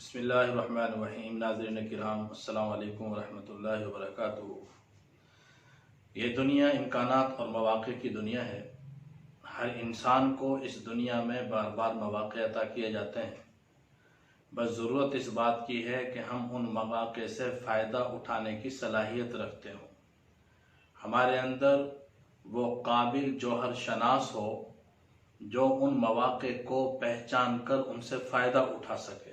بسم اللہ الرحمن الرحیم۔ ناظرین کرام، السلام علیکم ورحمۃ اللہ وبرکاتہ۔ یہ دنیا امکانات اور مواقع کی دنیا ہے۔ ہر انسان کو اس دنیا میں بار بار مواقع عطا کیے جاتے ہیں، بس ضرورت اس بات کی ہے کہ ہم ان مواقع سے فائدہ اٹھانے کی صلاحیت رکھتے ہوں۔ ہمارے اندر وہ قابل جوہر شناس ہو جو ان مواقع کو پہچان کر ان سے فائدہ اٹھا سکے،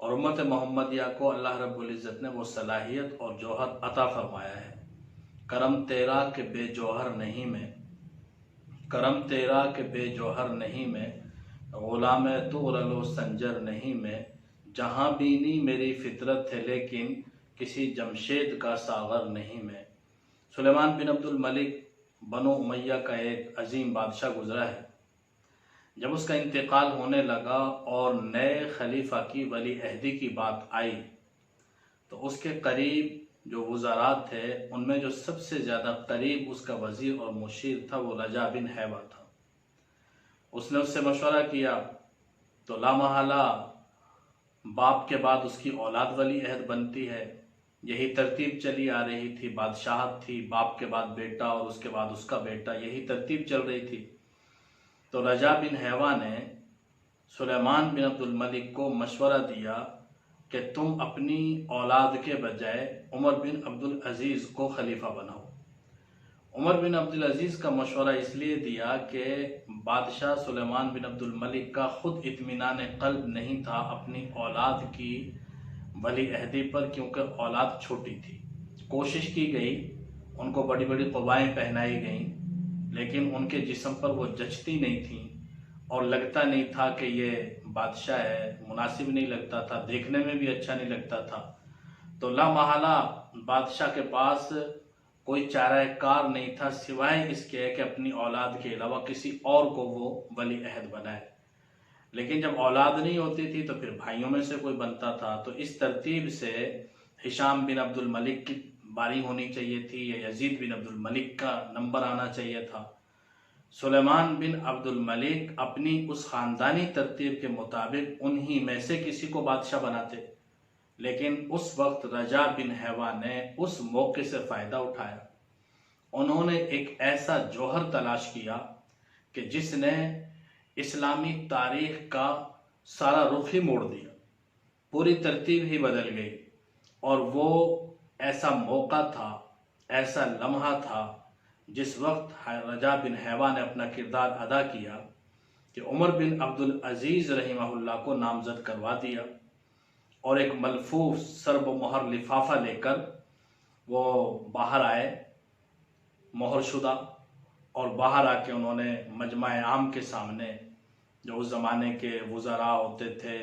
اور امت محمدیہ کو اللہ رب العزت نے وہ صلاحیت اور جوہر عطا فرمایا ہے۔ کرم تیرا کہ بے جوہر نہیں میں، کرم تیرا کہ بے جوہر نہیں میں، غلام تغرل و سنجر نہیں میں، جہاں بینی میری فطرت ہے لیکن کسی جمشید کا ساغر نہیں میں۔ سلیمان بن عبد الملک بنو امیہ کا ایک عظیم بادشاہ گزرا ہے۔ جب اس کا انتقال ہونے لگا اور نئے خلیفہ کی ولی عہدی کی بات آئی تو اس کے قریب جو وزراء تھے ان میں جو سب سے زیادہ قریب اس کا وزیر اور مشیر تھا وہ رجا بن حیوہ تھا۔ اس نے اس سے مشورہ کیا تو لامحالہ باپ کے بعد اس کی اولاد ولی عہد بنتی ہے، یہی ترتیب چلی آ رہی تھی۔ بادشاہت تھی، باپ کے بعد بیٹا اور اس کے بعد اس کا بیٹا، یہی ترتیب چل رہی تھی۔ تو رجا بن حیوہ نے سلیمان بن عبد الملک کو مشورہ دیا کہ تم اپنی اولاد کے بجائے عمر بن عبد العزیز کو خلیفہ بناؤ۔ عمر بن عبد العزیز کا مشورہ اس لیے دیا کہ بادشاہ سلیمان بن عبد الملک کا خود اطمینان قلب نہیں تھا اپنی اولاد کی ولی عہدی پر، کیونکہ اولاد چھوٹی تھی۔ کوشش کی گئی، ان کو بڑی بڑی قبائیں پہنائی گئیں، لیکن ان کے جسم پر وہ جچتی نہیں تھیں اور لگتا نہیں تھا کہ یہ بادشاہ ہے، مناسب نہیں لگتا تھا، دیکھنے میں بھی اچھا نہیں لگتا تھا۔ تو لامحالہ بادشاہ کے پاس کوئی چارہ کار نہیں تھا سوائے اس کے کہ اپنی اولاد کے علاوہ کسی اور کو وہ ولی عہد بنائے۔ لیکن جب اولاد نہیں ہوتی تھی تو پھر بھائیوں میں سے کوئی بنتا تھا۔ تو اس ترتیب سے ہشام بن عبد الملک کی باری ہونی چاہیے تھی یا یزید بن عبد الملک کا نمبر آنا چاہیے تھا۔ سلیمان بن عبد الملک اپنی اس خاندانی ترتیب کے مطابق انہی میں سے کسی کو بادشاہ بناتے، لیکن اس وقت رجا بن حیوہ نے اس موقع سے فائدہ اٹھایا۔ انہوں نے ایک ایسا جوہر تلاش کیا کہ جس نے اسلامی تاریخ کا سارا رخ ہی موڑ دیا، پوری ترتیب ہی بدل گئی۔ اور وہ ایسا موقع تھا، ایسا لمحہ تھا جس وقت رجا بن حیوہ نے اپنا کردار ادا کیا کہ عمر بن عبد العزیز رحمہ اللہ کو نامزد کروا دیا، اور ایک ملفوف سرب و مہر لفافہ لے کر وہ باہر آئے مہر شدہ، اور باہر آ کے انہوں نے مجمع عام کے سامنے، جو اس زمانے کے وزراء ہوتے تھے،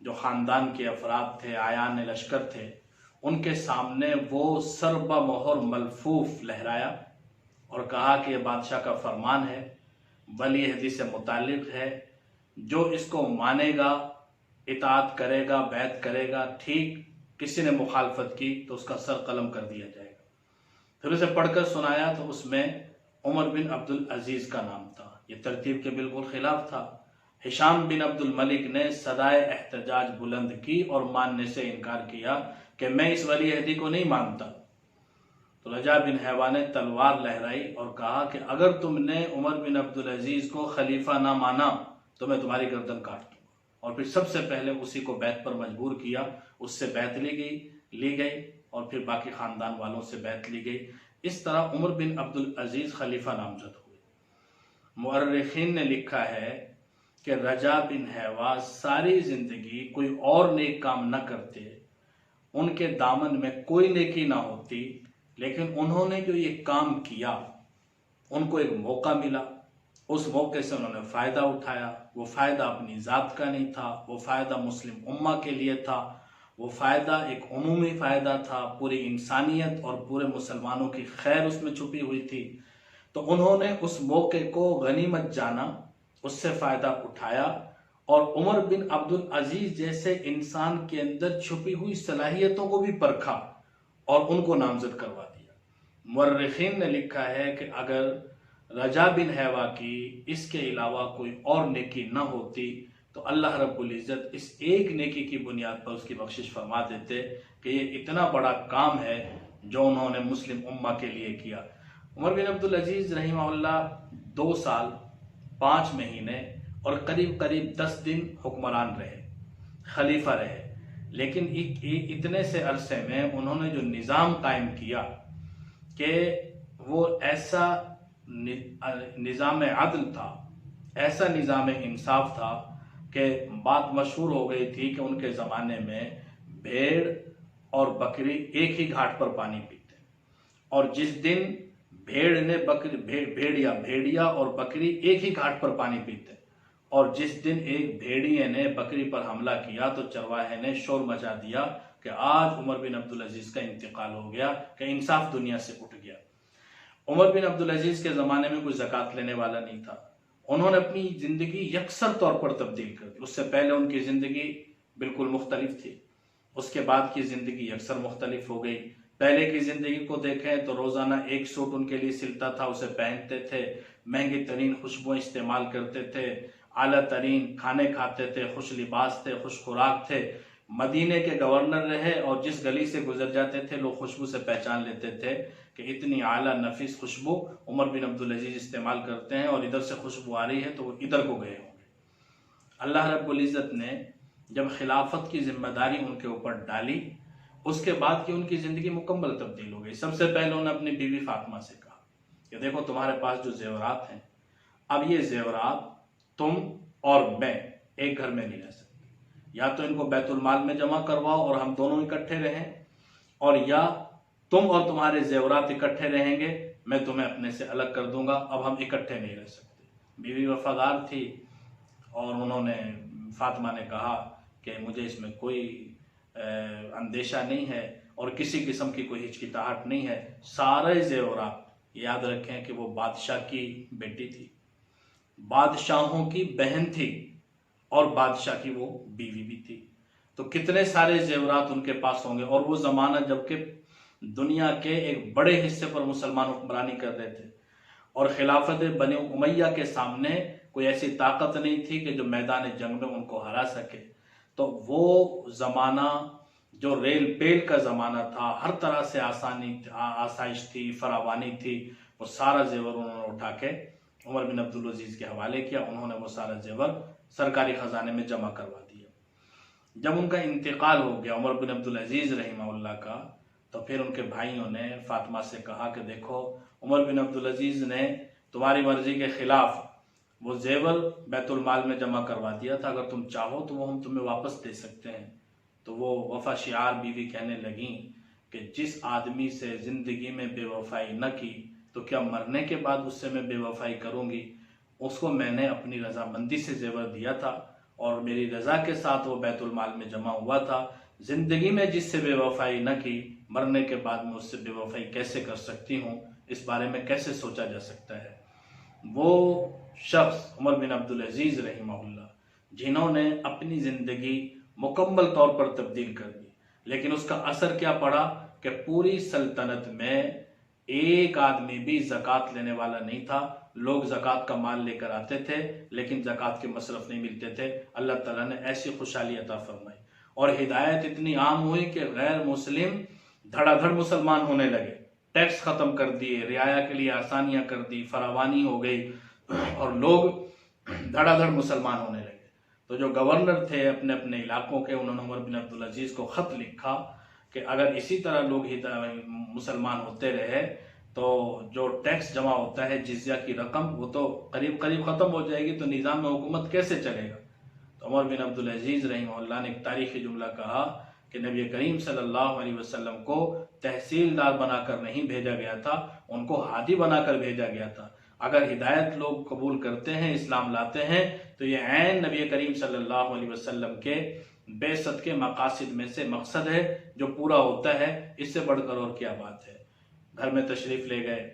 جو خاندان کے افراد تھے، آیان لشکر تھے، ان کے سامنے وہ سرب مہر ملفوف لہرایا اور کہا کہ یہ بادشاہ کا فرمان ہے، ولی عہدی سے متعلق ہے، جو اس کو مانے گا، اطاعت کرے گا، بیعت کرے گا، ٹھیک، کسی نے مخالفت کی تو اس کا سر قلم کر دیا جائے گا۔ پھر اسے پڑھ کر سنایا تو اس میں عمر بن عبد العزیز کا نام تھا۔ یہ ترتیب کے بالکل خلاف تھا۔ ہشام بن عبد الملک نے صدائے احتجاج بلند کی اور ماننے سے انکار کیا کہ میں اس ولی عہدی کو نہیں مانتا۔ تو رجا بن حیوہ نے تلوار لہرائی اور کہا کہ اگر تم نے عمر بن عبد العزیز کو خلیفہ نہ مانا تو میں تمہاری گردن کاٹ دوں گا، اور پھر سب سے پہلے اسی کو بیعت پر مجبور کیا۔ اس سے بیعت لی گئی اور پھر باقی خاندان والوں سے بیعت لی گئی۔ اس طرح عمر بن عبد العزیز خلیفہ نامزد ہوئے۔ مورخین نے لکھا ہے کہ رجا بن حیوہ ساری زندگی کوئی اور نیک کام نہ کرتے، ان کے دامن میں کوئی نیکی نہ ہوتی، لیکن انہوں نے جو یہ کام کیا ان کو ایک موقع ملا، اس موقع سے انہوں نے فائدہ اٹھایا۔ وہ فائدہ اپنی ذات کا نہیں تھا، وہ فائدہ مسلم امہ کے لیے تھا، وہ فائدہ ایک عمومی فائدہ تھا، پوری انسانیت اور پورے مسلمانوں کی خیر اس میں چھپی ہوئی تھی۔ تو انہوں نے اس موقع کو غنیمت جانا، اس سے فائدہ اٹھایا، اور عمر بن عبد العزیز جیسے انسان کے اندر چھپی ہوئی صلاحیتوں کو بھی پرکھا اور ان کو نامزد کروا دیا۔ مورخین نے لکھا ہے کہ اگر رجا بن حیوہ کی اس کے علاوہ کوئی اور نیکی نہ ہوتی تو اللہ رب العزت اس ایک نیکی کی بنیاد پر اس کی بخشش فرما دیتے کہ یہ اتنا بڑا کام ہے جو انہوں نے مسلم امہ کے لیے کیا۔ عمر بن عبدالعزیز رحمہ اللہ 2 سال 5 مہینے اور قریب 10 دن حکمران رہے، خلیفہ رہے، لیکن اتنے سے عرصے میں انہوں نے جو نظام قائم کیا کہ وہ ایسا نظام عدل تھا، ایسا نظام انصاف تھا کہ بات مشہور ہو گئی تھی کہ ان کے زمانے میں بھیڑ اور بکری ایک ہی گھاٹ پر پانی پیتے، اور جس دن بھیڑیا اور بکری ایک ہی گھاٹ پر پانی پیتے، اور جس دن ایک بھیڑیے نے بکری پر حملہ کیا تو چرواہے نے شور مچا دیا کہ آج عمر بن عبدالعزیز کا انتقال ہو گیا، کہ انصاف دنیا سے اٹھ گیا۔ عمر بن عبدالعزیز کے زمانے میں کوئی زکوٰۃ لینے والا نہیں تھا، انہوں نے اپنی زندگی یکسر طور پر تبدیل کر دی۔ اس سے پہلے ان کی زندگی بالکل مختلف تھی، اس کے بعد کی زندگی یکسر مختلف ہو گئی۔ پہلے کی زندگی کو دیکھیں تو روزانہ ایک سوٹ ان کے لیے سلتا تھا، اسے پہنتے تھے، مہنگی ترین خوشبوئیں استعمال کرتے تھے، اعلیٰ ترین کھانے کھاتے تھے، خوش لباس تھے، خوش خوراک تھے، مدینے کے گورنر رہے، اور جس گلی سے گزر جاتے تھے لوگ خوشبو سے پہچان لیتے تھے کہ اتنی اعلیٰ نفیس خوشبو عمر بن عبدالعزیز استعمال کرتے ہیں، اور ادھر سے خوشبو آ رہی ہے تو وہ ادھر کو گئے ہوں گے۔ اللہ رب العزت نے جب خلافت کی ذمہ داری ان کے اوپر ڈالی، اس کے بعد کی ان کی زندگی مکمل تبدیل ہو گئی۔ سب سے پہلے انہوں نے اپنی بیوی فاطمہ سے کہا کہ دیکھو تمہارے پاس جو زیورات ہیں، اب یہ زیورات تم اور میں ایک گھر میں نہیں رہ سکتے، یا تو ان کو بیت المال میں جمع کرواؤ اور ہم دونوں اکٹھے رہیں، اور یا تم اور تمہارے زیورات اکٹھے رہیں گے، میں تمہیں اپنے سے الگ کر دوں گا، اب ہم اکٹھے نہیں رہ سکتے۔ بیوی وفادار تھی، اور انہوں نے فاطمہ نے کہا کہ مجھے اس میں کوئی اندیشہ نہیں ہے اور کسی قسم کی کوئی ہچکچاہٹ نہیں ہے۔ سارے زیورات، یاد رکھیں کہ وہ بادشاہ کی بیٹی تھی، بادشاہوں کی بہن تھی، اور بادشاہ کی وہ بیوی بھی تھی، تو کتنے سارے زیورات ان کے پاس ہوں گے۔ اور وہ زمانہ جبکہ دنیا کے ایک بڑے حصے پر مسلمان حکمرانی کر رہے تھے، اور خلافت بنی امیہ کے سامنے کوئی ایسی طاقت نہیں تھی کہ جو میدان جنگ میں ان کو ہرا سکے۔ تو وہ زمانہ جو ریل پیل کا زمانہ تھا، ہر طرح سے آسائش تھی، فراوانی تھی، وہ سارا زیور انہوں نے اٹھا کے عمر بن عبدالعزیز کے حوالے کیا۔ انہوں نے وہ سارا زیور سرکاری خزانے میں جمع کروا دیا۔ جب ان کا انتقال ہو گیا عمر بن عبدالعزیز رحمہ اللہ کا، تو پھر ان کے بھائیوں نے فاطمہ سے کہا کہ دیکھو عمر بن عبدالعزیز نے تمہاری مرضی کے خلاف وہ زیور بیت المال میں جمع کروا دیا تھا، اگر تم چاہو تو وہ ہم تمہیں واپس دے سکتے ہیں۔ تو وہ وفا شعار بیوی کہنے لگیں کہ جس آدمی سے زندگی میں بے وفائی نہ کی تو کیا مرنے کے بعد اس سے میں بے وفائی کروں گی؟ اس کو میں نے اپنی رضامندی سے زیور دیا تھا، اور میری رضا کے ساتھ وہ بیت المال میں جمع ہوا تھا۔ زندگی میں جس سے بے وفائی نہ کی، مرنے کے بعد میں اس سے بے وفائی کیسے کر سکتی ہوں؟ اس بارے میں کیسے سوچا جا سکتا ہے؟ وہ شخص عمر بن عبدالعزیز رحمہ اللہ جنہوں نے اپنی زندگی مکمل طور پر تبدیل کر دی، لیکن اس کا اثر کیا پڑا کہ پوری سلطنت میں ایک آدمی بھی زکوٰۃ لینے والا نہیں تھا۔ لوگ زکوٰۃ کا مال لے کر آتے تھے لیکن زکوٰۃ کے مصرف نہیں ملتے تھے۔ اللہ تعالیٰ نے ایسی خوشحالی عطا فرمائی، اور ہدایت اتنی عام ہوئی کہ غیر مسلم دھڑا دھڑ مسلمان ہونے لگے، ٹیکس ختم کر دیے، رعایا کے لیے آسانیاں کر دی، فراوانی ہو گئی، اور لوگ دھڑا دھڑ مسلمان ہونے لگے۔ تو جو گورنر تھے اپنے اپنے علاقوں کے، انہوں نے عمر بن عبدالعزیز کو خط لکھا کہ اگر اسی طرح لوگ مسلمان ہوتے رہے تو جو ٹیکس جمع ہوتا ہے جزیہ کی رقم، وہ تو قریب ختم ہو جائے گی، تو نظام میں حکومت کیسے چلے گا؟ تو عمر بن عبدالعزیز رحمہ اللہ نے ایک تاریخی جملہ کہا کہ نبی کریم صلی اللہ علیہ وسلم کو تحصیلدار بنا کر نہیں بھیجا گیا تھا، ان کو ہادی بنا کر بھیجا گیا تھا۔ اگر ہدایت لوگ قبول کرتے ہیں، اسلام لاتے ہیں، تو یہ عین نبی کریم صلی اللہ علیہ وسلم کے بعثت کے مقاصد میں سے مقصد ہے جو پورا ہوتا ہے۔ اس سے بڑھ کر اور کیا بات ہے؟ گھر میں تشریف لے گئے،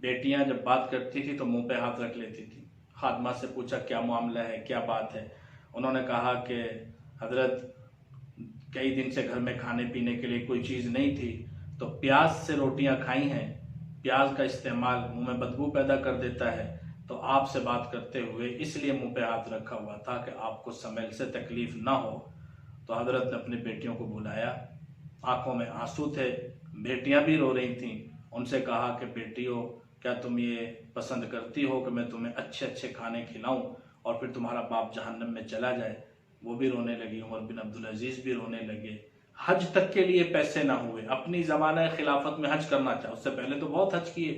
بیٹیاں جب بات کرتی تھی تو منہ پہ ہاتھ رکھ لیتی تھی۔ خادمہ سے پوچھا کیا معاملہ ہے، کیا بات ہے؟ انہوں نے کہا کہ حضرت کئی دن سے گھر میں کھانے پینے کے لیے کوئی چیز نہیں تھی، تو پیاز سے روٹیاں کھائی ہیں، پیاز کا استعمال منہ میں بدبو پیدا کر دیتا ہے، تو آپ سے بات کرتے ہوئے اس لیے منہ پہ ہاتھ رکھا ہوا تھا کہ آپ کو سمیل سے تکلیف نہ ہو۔ تو حضرت نے اپنی بیٹیوں کو بلایا، آنکھوں میں آنسو تھے، بیٹیاں بھی رو رہی تھیں۔ ان سے کہا کہ بیٹیوں، کیا تم یہ پسند کرتی ہو کہ میں تمہیں اچھے اچھے کھانے کھلاؤں اور پھر تمہارا باپ جہنم میں چلا جائے؟ وہ بھی رونے لگی، عمر بن عبدالعزیز بھی رونے لگے۔ حج تک کے لیے پیسے نہ ہوئے، اپنی زمانہ خلافت میں حج کرنا چاہا، اس سے پہلے تو بہت حج کیے،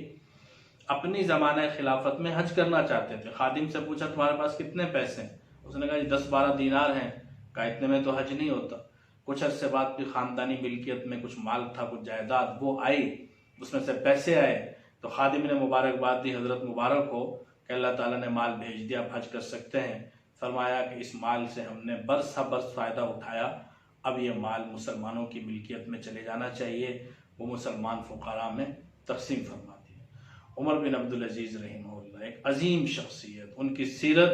اپنی زمانہ خلافت میں حج کرنا چاہتے تھے۔ خادم سے پوچھا تمہارے پاس کتنے پیسے ہیں؟ اس نے کہا 10-12 دینار ہیں۔ کہا اتنے میں تو حج نہیں ہوتا۔ کچھ عرصے بعد بھی خاندانی ملکیت میں کچھ مال تھا، کچھ جائیداد، وہ آئی، اس میں سے پیسے آئے تو خادم نے مبارکباد دی حضرت مبارک کو کہ اللہ تعالیٰ نے مال بھیج دیا، آپ حج کر سکتے ہیں۔ فرمایا کہ اس مال سے ہم نے برس برس فائدہ اٹھایا، اب یہ مال مسلمانوں کی ملکیت میں چلے جانا چاہیے، وہ مسلمان فقراء میں تقسیم فرما دی۔ عمر بن عبدالعزیز رحمہ اللہ ایک عظیم شخصیت، ان کی سیرت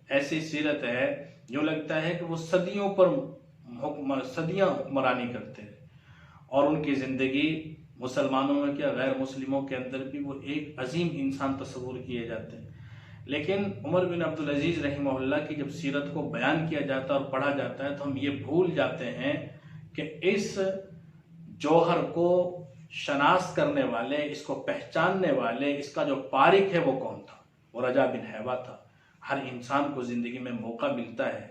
ایسی سیرت ہے جو لگتا ہے کہ وہ صدیوں حکمرانی کرتے ہیں، اور ان کی زندگی مسلمانوں میں کیا غیر مسلموں کے اندر بھی وہ ایک عظیم انسان تصور کیے جاتے ہیں۔ لیکن عمر بن عبدالعزیز رحمہ اللہ کی جب سیرت کو بیان کیا جاتا ہے اور پڑھا جاتا ہے تو ہم یہ بھول جاتے ہیں کہ اس جوہر کو شناس کرنے والے، اس کو پہچاننے والے، اس کا جو پارک ہے وہ کون تھا؟ وہ رجا بن حیوہ تھا۔ ہر انسان کو زندگی میں موقع ملتا ہے،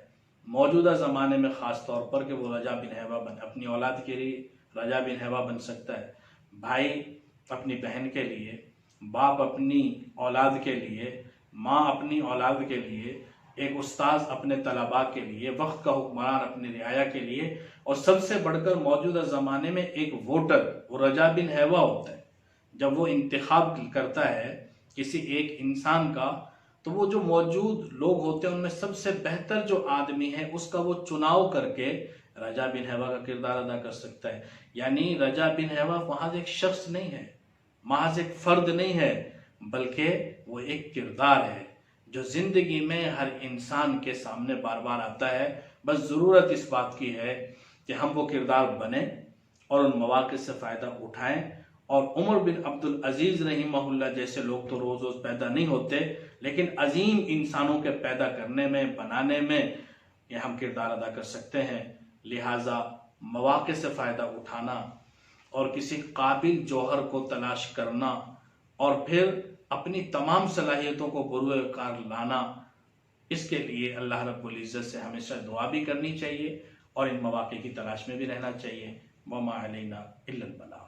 موجودہ زمانے میں خاص طور پر، کہ وہ رجا بن حیوہ بن، اپنی اولاد کے لیے رجا بن حیوہ بن سکتا ہے، بھائی اپنی بہن کے لیے، باپ اپنی اولاد کے لیے، ماں اپنی اولاد کے لیے، ایک استاذ اپنے طلباء کے لیے، وقت کا حکمران اپنی رعایا کے لیے، اور سب سے بڑھ کر موجودہ زمانے میں ایک ووٹر، وہ رجا بن حیوہ ہوتا ہے۔ جب وہ انتخاب کرتا ہے کسی ایک انسان کا، تو وہ جو موجود لوگ ہوتے ہیں ان میں سب سے بہتر جو آدمی ہے اس کا وہ چناؤ کر کے رجا بن حیوہ کا کردار ادا کر سکتا ہے۔ یعنی رجا بن حیوہ محض ایک شخص نہیں ہے، محض ایک فرد نہیں ہے، بلکہ وہ ایک کردار ہے جو زندگی میں ہر انسان کے سامنے بار بار آتا ہے۔ بس ضرورت اس بات کی ہے کہ ہم وہ کردار بنیں اور ان مواقع سے فائدہ اٹھائیں۔ اور عمر بن عبدالعزیز رحمہ اللہ جیسے لوگ تو روز روز پیدا نہیں ہوتے، لیکن عظیم انسانوں کے پیدا کرنے میں، بنانے میں یہ ہم کردار ادا کر سکتے ہیں۔ لہٰذا مواقع سے فائدہ اٹھانا اور کسی قابل جوہر کو تلاش کرنا اور پھر اپنی تمام صلاحیتوں کو بروئے کار لانا، اس کے لیے اللہ رب العزت سے ہمیشہ دعا بھی کرنی چاہیے اور ان مواقع کی تلاش میں بھی رہنا چاہیے۔ وما علینا الا البلاغ۔